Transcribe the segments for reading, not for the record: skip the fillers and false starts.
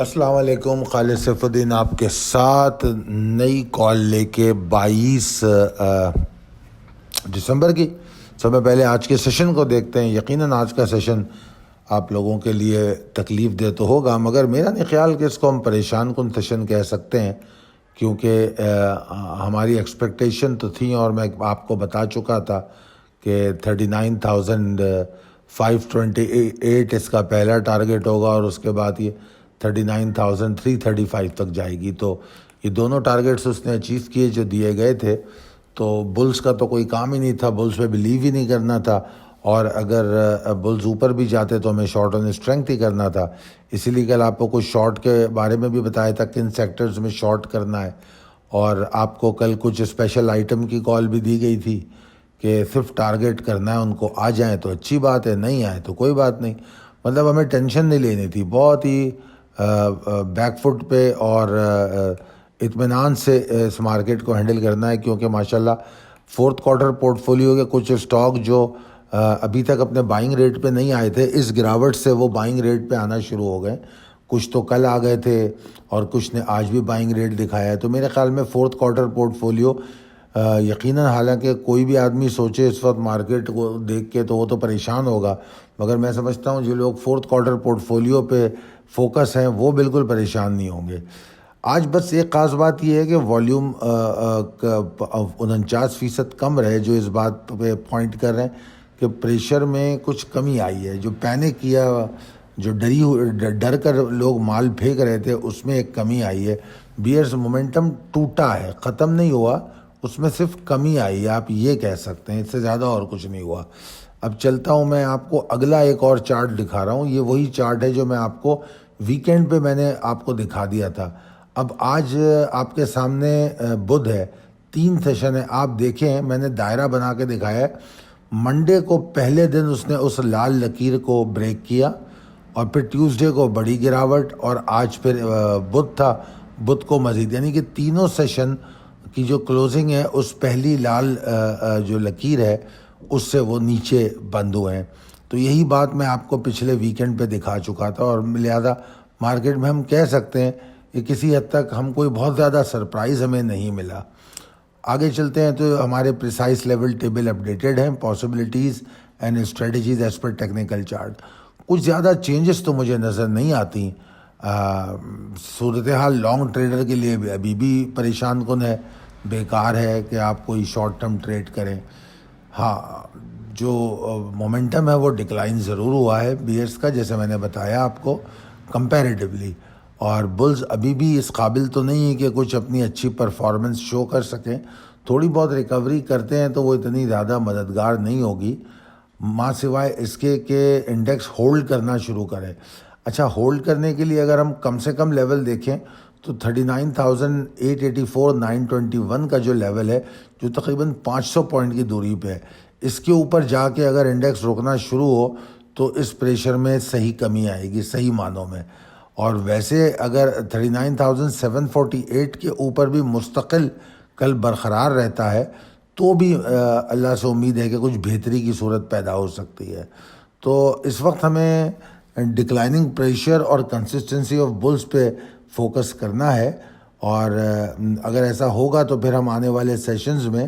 السلام علیکم، خالد سیف الدین آپ کے ساتھ نئی کال لے کے 22 دسمبر کی. سب سے پہلے آج کے سیشن کو دیکھتے ہیں. یقیناً آج کا سیشن آپ لوگوں کے لیے تکلیف دہ تو ہوگا، مگر میرا نہیں خیال کہ اس کو ہم پریشان کن سیشن کہہ سکتے ہیں، کیونکہ ہماری ایکسپیکٹیشن تو تھیں اور میں آپ کو بتا چکا تھا کہ 39,528 اس کا پہلا ٹارگٹ ہوگا اور اس کے بعد یہ 39,335 تک جائے گی. تو یہ دونوں ٹارگٹس اس نے اچیو کیے جو دیے گئے تھے. تو بلز کا تو کوئی کام ہی نہیں تھا، بلز پہ بلیو ہی نہیں کرنا تھا، اور اگر بلز اوپر بھی جاتے تو ہمیں شارٹ آن اسٹرینتھ ہی کرنا تھا. اسی لیے کل آپ کو کچھ شارٹ کے بارے میں بھی بتایا تھا کن سیکٹرز میں شارٹ کرنا ہے، اور آپ کو کل کچھ اسپیشل آئٹم کی کال بھی دی گئی تھی کہ صرف ٹارگٹ کرنا ہے، ان کو آ جائیں تو اچھی بات ہے، نہیں آئے تو کوئی بات نہیں. مطلب ہمیں ٹینشن نہیں لینی تھی، بہت ہی بیک فٹ پہ اور اطمینان سے اس مارکیٹ کو ہینڈل کرنا ہے، کیونکہ ماشاءاللہ فورتھ کوارٹر پورٹ فولیو کے کچھ اسٹاک جو ابھی تک اپنے بائنگ ریٹ پہ نہیں آئے تھے، اس گراوٹ سے وہ بائنگ ریٹ پہ آنا شروع ہو گئے. کچھ تو کل آ گئے تھے اور کچھ نے آج بھی بائنگ ریٹ دکھایا ہے. تو میرے خیال میں فورتھ کوارٹر پورٹ فولیو یقیناً، حالانکہ کوئی بھی آدمی سوچے اس وقت مارکیٹ کو دیکھ کے تو وہ تو پریشان ہوگا، مگر میں سمجھتا ہوں جو لوگ فورتھ کوارٹر پورٹ فولیو پہ فوکس ہیں وہ بالکل پریشان نہیں ہوں گے. آج بس ایک خاص بات یہ ہے کہ والیوم 49% کم رہے، جو اس بات پہ پوائنٹ کر رہے ہیں کہ پریشر میں کچھ کمی آئی ہے. جو پینک کیا، جو ڈر کر لوگ مال پھینک رہے تھے، اس میں ایک کمی آئی ہے. بیئرز مومنٹم ٹوٹا ہے، ختم نہیں ہوا، اس میں صرف کمی آئی ہے، آپ یہ کہہ سکتے ہیں، اس سے زیادہ اور کچھ نہیں ہوا. اب چلتا ہوں، میں آپ کو اگلا ایک اور چارٹ دکھا رہا ہوں. یہ وہی چارٹ ہے جو میں آپ کو ویکینڈ پہ میں نے آپ کو دکھا دیا تھا. اب آج آپ کے سامنے بدھ ہے، 3 سیشن ہے. آپ دیکھیں، میں نے دائرہ بنا کے دکھایا ہے. منڈے کو پہلے دن اس نے اس لال لکیر کو بریک کیا، اور پھر ٹیوزڈے کو بڑی گراوٹ، اور آج پھر بدھ تھا، بدھ کو مزید، یعنی کہ تینوں سیشن کی جو کلوزنگ ہے اس پہلی لال جو لکیر ہے اس سے وہ نیچے بند ہوئے ہیں. تو یہی بات میں آپ کو پچھلے ویکینڈ پہ دکھا چکا تھا، اور لہذا مارکیٹ میں ہم کہہ سکتے ہیں کہ کسی حد تک ہم کوئی بہت زیادہ سرپرائز ہمیں نہیں ملا. آگے چلتے ہیں تو ہمارے پریسائز لیول ٹیبل اپڈیٹڈ ہیں، possibilities and strategies as per technical chart. کچھ زیادہ چینجز تو مجھے نظر نہیں آتی. صورتحال لانگ ٹریڈر کے لیے ابھی بھی پریشان کن ہے، بیکار ہے کہ آپ کوئی شارٹ ٹرم ٹریڈ کریں. ہاں، جو مومنٹم ہے وہ ڈکلائن ضرور ہوا ہے بیئرز کا، جیسے میں نے بتایا آپ کو کمپیریٹیولی، اور بلز ابھی بھی اس قابل تو نہیں ہے کہ کچھ اپنی اچھی پرفارمنس شو کر سکیں. تھوڑی بہت ریکوری کرتے ہیں تو وہ اتنی زیادہ مددگار نہیں ہوگی، ماں سوائے اس کے کہ انڈیکس ہولڈ کرنا شروع کرے. اچھا، ہولڈ کرنے کے لیے اگر ہم کم سے کم لیول دیکھیں تو 39,884 921 کا جو لیول ہے، جو تقریباً 500 پوائنٹ کی دوری پہ ہے، اس کے اوپر جا کے اگر انڈیکس رکنا شروع ہو تو اس پریشر میں صحیح کمی آئے گی، صحیح معنوں میں. اور ویسے اگر 39,748 کے اوپر بھی مستقل کل برقرار رہتا ہے تو بھی اللہ سے امید ہے کہ کچھ بہتری کی صورت پیدا ہو سکتی ہے. تو اس وقت ہمیں ڈکلائننگ پریشر اور کنسسٹنسی آف بلز پہ فوکس کرنا ہے، اور اگر ایسا ہوگا تو پھر ہم آنے والے سیشنز میں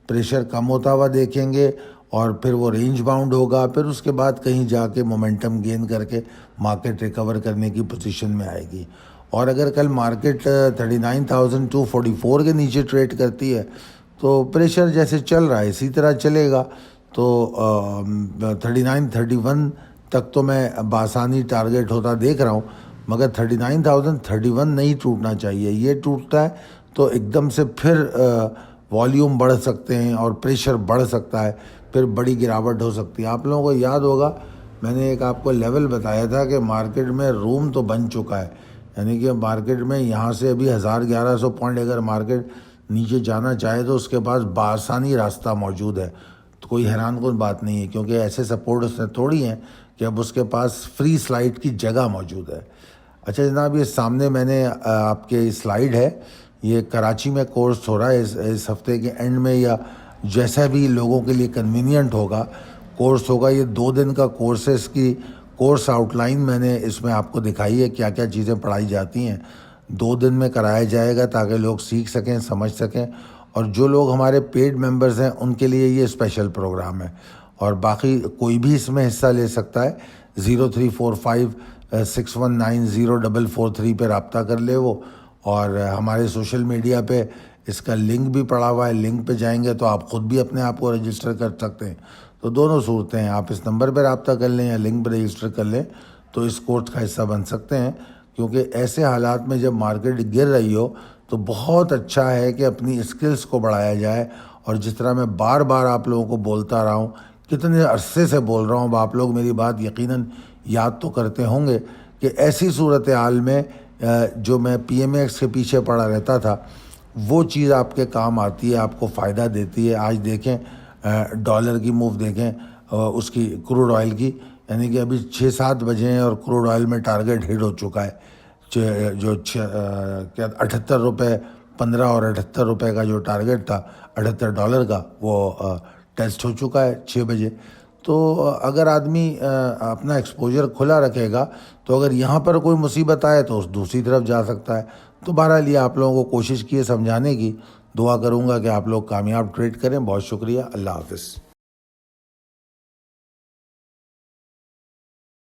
پریشر کم ہوتا ہوا دیکھیں گے، اور پھر وہ رینج باؤنڈ ہوگا، پھر اس کے بعد کہیں جا کے مومنٹم گین کر کے مارکیٹ ریکور کرنے کی پوزیشن میں آئے گی. اور اگر کل مارکیٹ 39,244 کے نیچے ٹریڈ کرتی ہے تو پریشر جیسے چل رہا ہے اسی طرح چلے گا. تو 39,031 تک تو میں بآسانی ٹارگٹ ہوتا دیکھ رہا ہوں، مگر 39,031 نہیں ٹوٹنا چاہیے. یہ ٹوٹتا ہے تو ایک دم سے پھر والیوم بڑھ سکتے ہیں اور پریشر بڑھ سکتا ہے، پھر بڑی گراوٹ ہو سکتی ہے. آپ لوگوں کو یاد ہوگا میں نے ایک آپ کو لیول بتایا تھا کہ مارکیٹ میں روم تو بن چکا ہے، یعنی کہ مارکیٹ میں یہاں سے ابھی 1,100 پوائنٹ اگر مارکیٹ نیچے جانا چاہے تو اس کے پاس بآسانی راستہ موجود ہے. تو کوئی حیران کن بات نہیں ہے، کیونکہ ایسے سپورٹ اس نے توڑی ہیں کہ اب اس کے پاس فری سلائڈ کی جگہ موجود ہے. اچھا جناب، یہ سامنے میں نے آپ کے سلائیڈ ہے، یہ کراچی میں کورس ہو رہا ہے اس ہفتے کے اینڈ میں، یا جیسا بھی لوگوں کے لیے کنوینینٹ ہوگا کورس ہوگا. یہ 2 دن کا کورس ہے، اس کی کورس آؤٹ لائن میں نے اس میں آپ کو دکھائی ہے، کیا کیا چیزیں پڑھائی جاتی ہیں. 2 دن میں کرایا جائے گا تاکہ لوگ سیکھ سکیں، سمجھ سکیں. اور جو لوگ ہمارے پیڈ ممبرز ہیں ان کے لیے یہ اسپیشل پروگرام ہے، اور باقی کوئی بھی اس میں حصہ لے سکتا ہے. 034561904443 پہ رابطہ کر لے وہ. اور ہمارے سوشل میڈیا پہ اس کا لنک بھی پڑا ہوا ہے، لنک پہ جائیں گے تو آپ خود بھی اپنے آپ کو رجسٹر کر سکتے ہیں. تو دونوں صورتیں ہیں، آپ اس نمبر پہ رابطہ کر لیں یا لنک پہ رجسٹر کر لیں تو اس کورس کا حصہ بن سکتے ہیں. کیونکہ ایسے حالات میں جب مارکیٹ گر رہی ہو تو بہت اچھا ہے کہ اپنی اسکلز کو بڑھایا جائے. اور جس طرح میں بار بار آپ لوگوں کو بولتا رہا ہوں، کتنے عرصے سے بول رہا ہوں، آپ لوگ میری بات یقیناً یاد تو کرتے ہوں گے کہ ایسی صورتحال میں جو میں پی ایم ایکس کے پیچھے پڑا رہتا تھا وہ چیز آپ کے کام آتی ہے، آپ کو فائدہ دیتی ہے. آج دیکھیں ڈالر کی موو دیکھیں، اس کی کروڈ آئل کی، یعنی کہ ابھی 6-7 بجے ہیں اور کروڈ آئل میں ٹارگیٹ ہٹ ہو چکا ہے. جو 78 روپے 15 اور 78 روپے کا جو ٹارگیٹ تھا $78 کا، وہ ٹیسٹ ہو چکا ہے 6 بجے. تو اگر آدمی اپنا ایکسپوجر کھلا رکھے گا تو اگر یہاں پر کوئی مصیبت آئے تو اس دوسری طرف جا سکتا ہے. تو بہرحال یہ آپ لوگوں کو کوشش کی ہے سمجھانے کی. دعا کروں گا کہ آپ لوگ کامیاب ٹریڈ کریں. بہت شکریہ. اللہ حافظ.